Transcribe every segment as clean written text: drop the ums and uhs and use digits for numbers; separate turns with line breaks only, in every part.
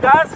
10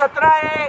17A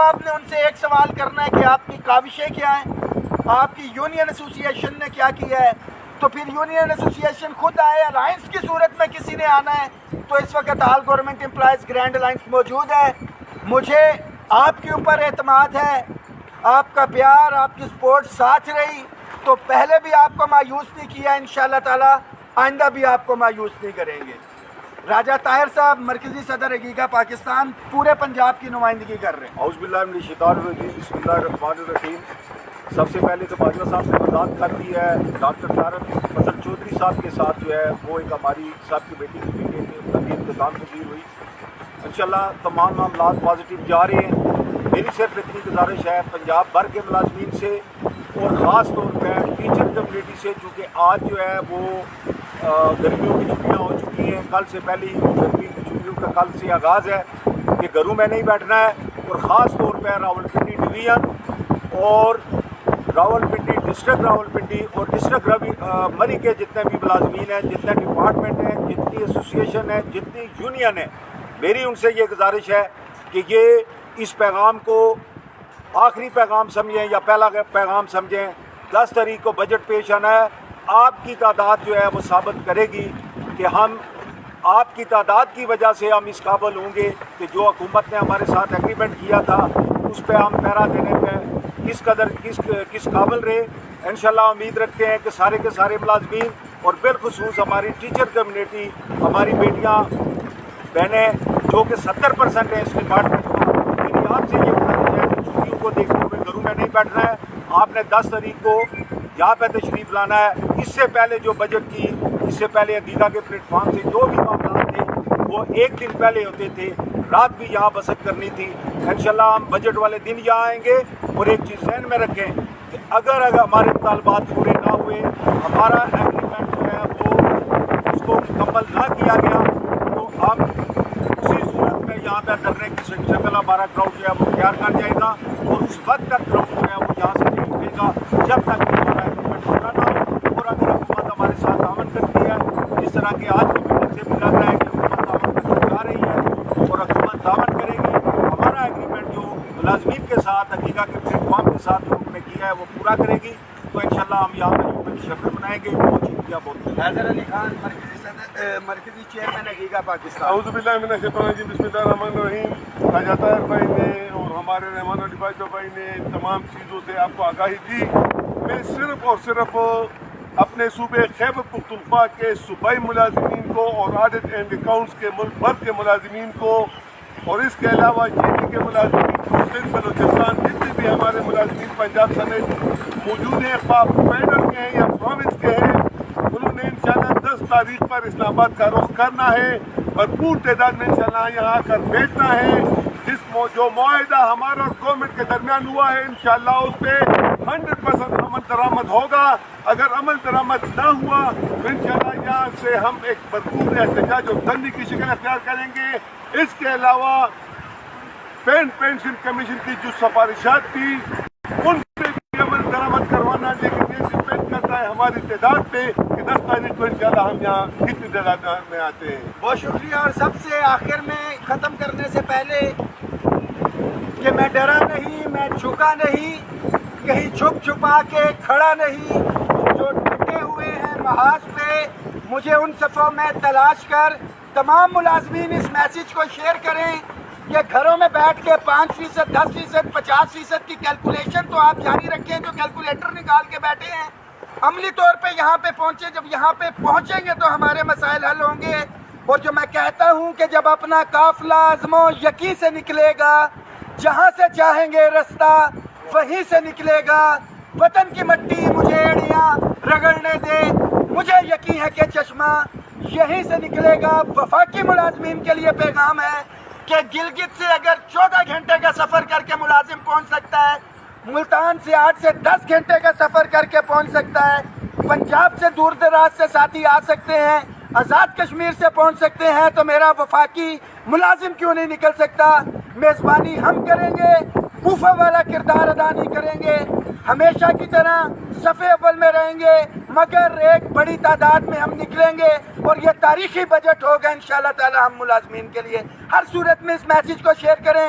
آپ نے ان سے ایک سوال کرنا ہے کہ آپ کی کاوشیں کیا ہیں, آپ کی یونین ایسوسیشن نے کیا کیا ہے. تو پھر یونین ایسوسیشن خود آئے, الائنس کی صورت میں کسی نے آنا ہے تو اس وقت آل گورنمنٹ امپلائیز گرینڈ الائنس موجود ہے. مجھے آپ کے اوپر اعتماد ہے, آپ کا پیار, آپ کی سپورٹ ساتھ رہی تو پہلے بھی آپ کو مایوس نہیں کیا, انشاءاللہ تعالی آئندہ بھی آپ کو مایوس نہیں کریں گے. راجہ طاہر صاحب مرکزی صدر حقیقہ پاکستان پورے پنجاب کی نمائندگی کر رہے ہیں.
اعوذ باللہ من الشیطان الرجیم, بسم اللہ الرحمن الرحیم. سب سے پہلے تو باجوہ صاحب نے وضاحت کر دی ہے. ڈاکٹر طارق فضل چودھری صاحب کے ساتھ جو ہے وہ ایک ہماری صاحب کی بیٹی کی میٹنگ تھی, ان کی انتظام پذیر ہوئی. انشاءاللہ تمام معاملات پازیٹیو جا رہے ہیں. میری صرف اتنی گزارش ہے پنجاب بھر کے ملازمین سے اور خاص طور پہ ٹیچر کمیونٹی سے, چونکہ آج جو ہے وہ گرمیوں کی چھٹیاں ہو چکی ہیں. کل سے پہلی گرمی کی چھٹیوں کا کل سے آغاز ہے کہ گھروں میں نہیں بیٹھنا ہے. اور خاص طور پہ راولپنڈی ڈویژن اور راولپنڈی ڈسٹرکٹ راولپنڈی اور ڈسٹرکٹ مری کے جتنے بھی ملازمین ہیں, جتنے ڈپارٹمنٹ ہیں, جتنی ایسوسیشن ہے, جتنی یونین ہے, میری ان سے یہ گزارش ہے کہ یہ اس پیغام کو آخری پیغام سمجھیں یا پہلا پیغام سمجھیں. 10 تاریخ کو بجٹ پیش آنا ہے. آپ کی تعداد جو ہے وہ ثابت کرے گی کہ ہم آپ کی تعداد کی وجہ سے ہم اس قابل ہوں گے کہ جو حکومت نے ہمارے ساتھ ایگریمنٹ کیا تھا اس پہ ہم پہرا دینے پہ کس قابل رہے. انشاءاللہ امید رکھتے ہیں کہ سارے کے سارے ملازمین اور بالخصوص ہماری ٹیچر کمیونٹی, ہماری بیٹیاں بہنیں جو کہ 70% ہیں اس ڈپارٹمنٹ کا, میری آپ سے یہ گزارش ہے کہ چھٹیوں کو دیکھتے ہوئے گھروں میں نہیں بیٹھنا ہے. آپ نے 10 تاریخ کو یہاں پہ تشریف لانا ہے. اس سے پہلے جو بجٹ کی, اس سے پہلے عقیدہ کے پلیٹ فارم سے جو بھی معاملات تھے وہ ایک دن پہلے ہوتے تھے, رات بھی یہاں بسط کرنی تھی. انشاءاللہ ہم بجٹ والے دن یہاں آئیں گے. اور ایک چیز ذہن میں رکھیں کہ اگر ہمارے مطالبات پورے نہ ہوئے, ہمارا ایگریمنٹ جو ہے وہ اس کو مکمل نہ کیا گیا تو ہم اسی صورت میں یہاں پہ کرنے کی شکل ہمارا کراؤڈ جو ہے وہ تیار کر جائے گا. اور اس وقت تک کراؤڈ جو ہے وہ یہاں سے نہیں اٹھے گا جب تک کہ ہمارا ایگریمنٹ پورا نہ ہو. اور اگر حکومت ہمارے ساتھ تعاون کرتی ہے, جس طرح کہ آج کی میٹنگ سے بھی لگ رہا ہے کہ حکومت تعاون کرنے جا رہی ہے اور حکومت تعاون کرے گی, ہمارا ایگریمنٹ جو ملازمین کے ساتھ عقیدہ کے پلیٹ فارم کے ساتھ جو انہوں نے کیا ہے وہ پورا کرے گی, تو انشاءاللہ ہم یہاں پہ یوم شکر منائیں گے. بہت شکریہ. بہت
حیدر علی خان مرکزی چیئرمین حقیقہ پاکستان.
اعوذ باللہ من الشیطان الرجیم, بسم اللہ الرحمن الرحیم. راجہ طاہر بھائی نے اور ہمارے رحمان علی باجوہ بھائی نے تمام چیزوں سے آپ کو آگاہی دی. میں صرف اور صرف اپنے صوبے خیبر پختونخوا کے صوبائی ملازمین کو اور آڈٹ اینڈ اکاؤنٹس کے ملک بھر کے ملازمین کو اور اس کے علاوہ جے کے ملازمین کو, سندھ بلوچستان جتنے بھی ہمارے ملازمین پنجاب سمیت موجود ہیں, خواہ فیڈرل کے ہیں یا پروونس کے ہیں, انہوں نے انشاءاللہ 10 تاریخ پر اسلام آباد کا رخ کرنا ہے. بھرپور تعداد میں انشاءاللہ یہاں آ کر بیٹھنا ہے. جو معاہدہ ہمارا اور گورنمنٹ کے درمیان ہوا ہے انشاءاللہ اس پہ 100% عمل درآمد ہوگا. اگر عمل درآمد نہ ہوا تو انشاءاللہ یہاں سے ہم ایک بھرپور احتجاج اور دھرنے کی شکل اختیار کریں گے. اس کے علاوہ پینشن کمیشن کی جو سفارشات تھی ان پہ بھی عمل درآمد کروانا, لیکن یہ ڈپینڈ کرتا ہے ہماری تعداد پہ کہ 10 تاریخ کو انشاءاللہ ہم یہاں کتنی تعداد میں آتے ہیں.
بہت شکریہ. اور سب سے آخر میں ختم کرنے سے پہلے کہ میں ڈرا نہیں, میں جھکا نہیں, کہیں چھپ چھپا کے کھڑا نہیں. جو ڈٹے ہوئے ہیں محاذ پہ, مجھے ان صفوں میں تلاش کر تمام ملازمین اس میسیج کو شیئر کریں کہ گھروں میں بیٹھ کے 5%, 10%, 50% کی کیلکولیشن تو آپ جاری رکھیں جو کیلکولیٹر نکال کے بیٹھے ہیں. عملی طور پہ یہاں پہ پہنچے, جب یہاں پہ پہنچیں گے تو ہمارے مسائل حل ہوں گے. اور جو میں کہتا ہوں کہ جب اپنا قافلہ عزم و یقین سے نکلے گا, جہاں سے چاہیں گے رستہ وہیں سے نکلے گا. وطن کی مٹی مجھے ایڑیاں رگڑنے دے, مجھے یقین ہے کہ چشمہ یہیں سے نکلے گا. وفاقی ملازمین کے لیے پیغام ہے کہ گلگت سے اگر 14 گھنٹے کا سفر کر کے ملازم پہنچ سکتا ہے, ملتان سے 8 سے 10 گھنٹے کا سفر کر کے پہنچ سکتا ہے, پنجاب سے دور دراز سے ساتھی آ سکتے ہیں, آزاد کشمیر سے پہنچ سکتے ہیں, تو میرا وفاقی ملازم کیوں نہیں نکل سکتا؟ میزبانی ہم کریں گے, کوفہ والا کردار ادا نہیں کریں گے, ہمیشہ کی طرح صف اول میں رہیں گے, مگر ایک بڑی تعداد میں ہم نکلیں گے اور یہ تاریخی بجٹ ہوگا انشاءاللہ تعالی ہم ملازمین کے لیے. ہر صورت میں اس میسیج کو شیئر کریں.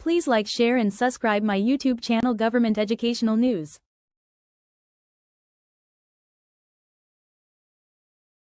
Please like, share and subscribe my YouTube channel Government Educational News.